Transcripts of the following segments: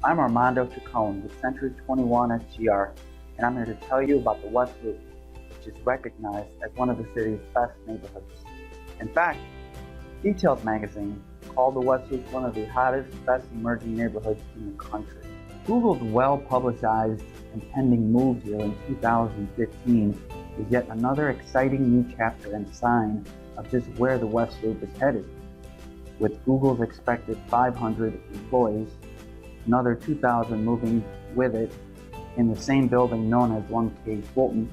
I'm Armando Chacon with Century 21 SGR, and I'm here to tell you about the West Loop, which is recognized as one of the city's best neighborhoods. In fact, Details magazine called the West Loop one of the hottest, best emerging neighborhoods in the country. Google's well-publicized and pending move here in 2015 is yet another exciting new chapter and sign of just where the West Loop is headed. With Google's expected 500 employees, another 2,000 moving with it in the same building known as 1K Fulton,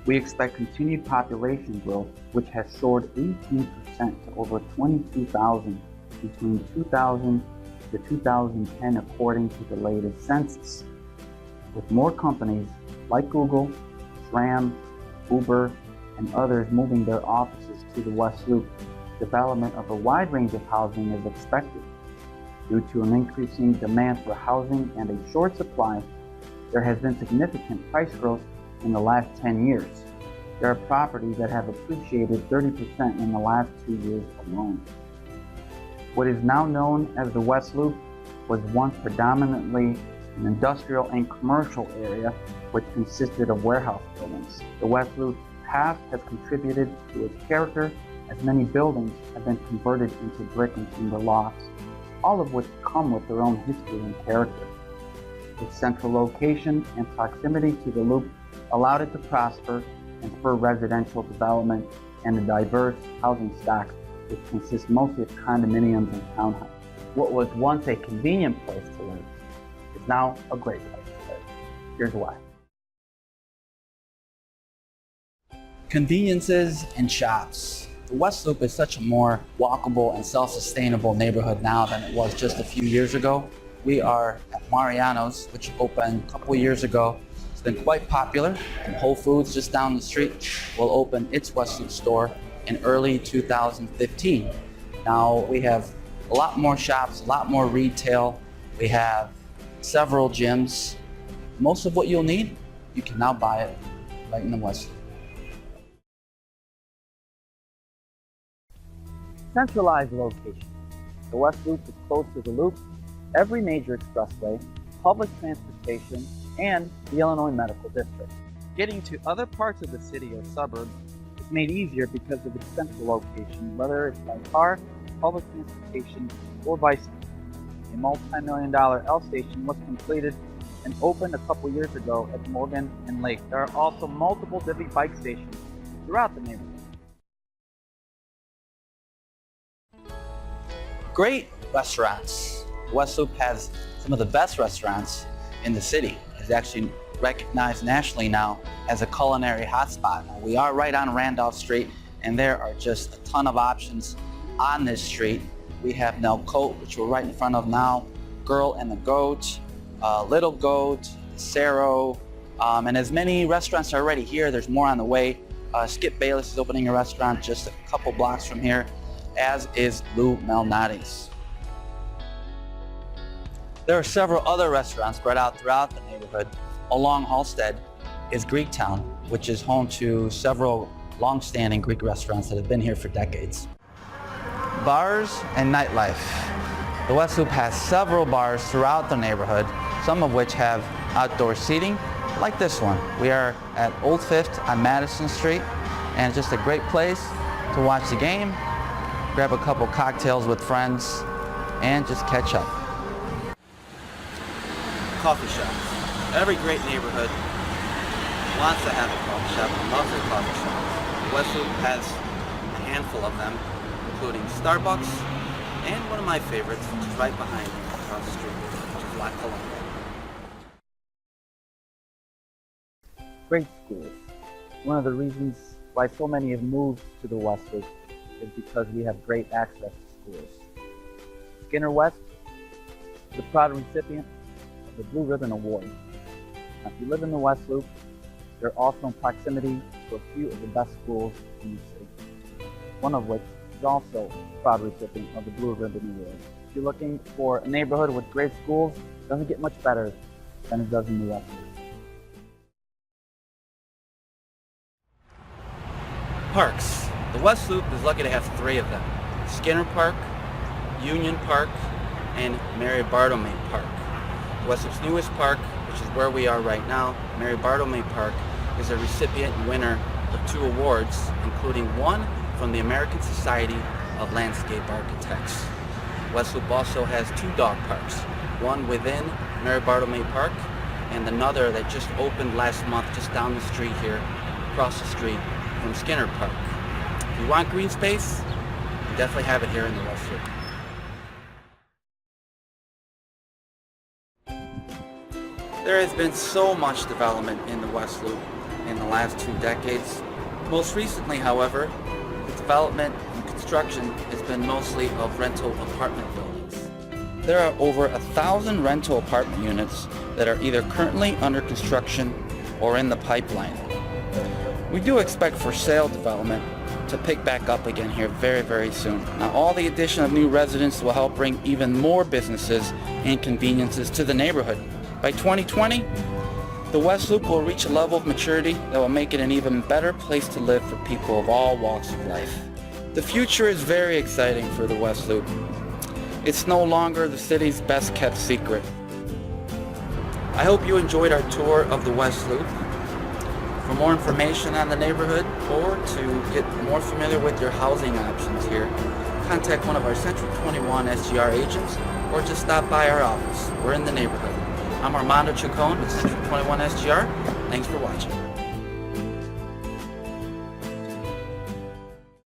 we expect continued population growth, which has soared 18% to over 22,000 between 2000 to 2010 according to the latest census. With more companies like Google, SRAM, Uber, and others moving their offices to the West Loop, development of a wide range of housing is expected. Due to an increasing demand for housing and a short supply, there has been significant price growth in the last 10 years. There are properties that have appreciated 30% in the last 2 years alone. What is now known as the West Loop was once predominantly an industrial and commercial area which consisted of warehouse buildings. The West Loop's past has contributed to its character as many buildings have been converted into brick and timber lofts, all of which come with their own history and character. Its central location and proximity to the Loop allowed it to prosper and spur residential development and a diverse housing stock which consists mostly of condominiums and townhouses. What was once a convenient place to live is now a great place to live. Here's why. Conveniences and shops. The West Loop is such a more walkable and self-sustainable neighborhood now than it was just a few years ago. We are at Mariano's, which opened a couple years ago. It's been quite popular, and Whole Foods just down the street will open its West Loop store in early 2015. Now we have a lot more shops, a lot more retail. We have several gyms. Most of what you'll need, you can now buy it right in the West Loop. Centralized location. The West Loop is close to the Loop, every major expressway, public transportation, and the Illinois Medical District. Getting to other parts of the city or suburbs is made easier because of its central location, whether it's by car, public transportation, or bicycle. A multi-million-dollar L station was completed and opened a couple years ago at Morgan and Lake. There are also multiple Divvy bike stations throughout the neighborhood. Great restaurants. West Loop has some of the best restaurants in the city. It's actually recognized nationally now as a culinary hotspot. Now, we are right on Randolph Street, and there are just a ton of options on this street. We have Nell Cote, which we're right in front of now, Girl and the Goat, Little Goat, Cerro, and as many restaurants are already here, there's more on the way. Skip Bayless is opening a restaurant just a couple blocks from here, as is Lou Malnati's. There are several other restaurants spread out throughout the neighborhood. Along Halsted is Greektown, which is home to several long-standing Greek restaurants that have been here for decades. Bars and nightlife. The West Loop has several bars throughout the neighborhood, some of which have outdoor seating, like this one. We are at Old Fifth on Madison Street, and it's just a great place to watch the game, grab a couple cocktails with friends, and just catch up. Coffee shops. Every great neighborhood wants to have a coffee shop and loves their coffee shops. West Loop has a handful of them, including Starbucks and one of my favorites, which is right behind me across the street, which is La Colombe. Great schools. One of the reasons why so many have moved to the West Loop is because we have great access to schools. Skinner West is a proud recipient of the Blue Ribbon Award. Now, if you live in the West Loop, you're also in proximity to a few of the best schools in the city, one of which is also a proud recipient of the Blue Ribbon Award. If you're looking for a neighborhood with great schools, it doesn't get much better than it does in the West Loop. Parks. The West Loop is lucky to have 3 of them: Skinner Park, Union Park, and Mary Bartolome Park. West Loop's newest park, which is where we are right now, Mary Bartolome Park, is a recipient and winner of 2 awards, including one from the American Society of Landscape Architects. West Loop also has 2 dog parks, one within Mary Bartolome Park and another that just opened last month just down the street here, across the street from Skinner Park. If you want green space, you definitely have it here in the West Loop. There has been so much development in the West Loop in the last 2 decades. Most recently, however, the development and construction has been mostly of rental apartment buildings. There are over 1,000 rental apartment units that are either currently under construction or in the pipeline. We do expect for sale development to pick back up again here very, very soon. Now, all the addition of new residents will help bring even more businesses and conveniences to the neighborhood. By 2020, the West Loop will reach a level of maturity that will make it an even better place to live for people of all walks of life. The future is very exciting for the West Loop. It's no longer the city's best kept secret. I hope you enjoyed our tour of the West Loop. For more information on the neighborhood or to get more familiar with your housing options here, contact one of our Century 21 SGR agents or just stop by our office. We're in the neighborhood. I'm Armando Chacon with Century 21 SGR. Thanks for watching.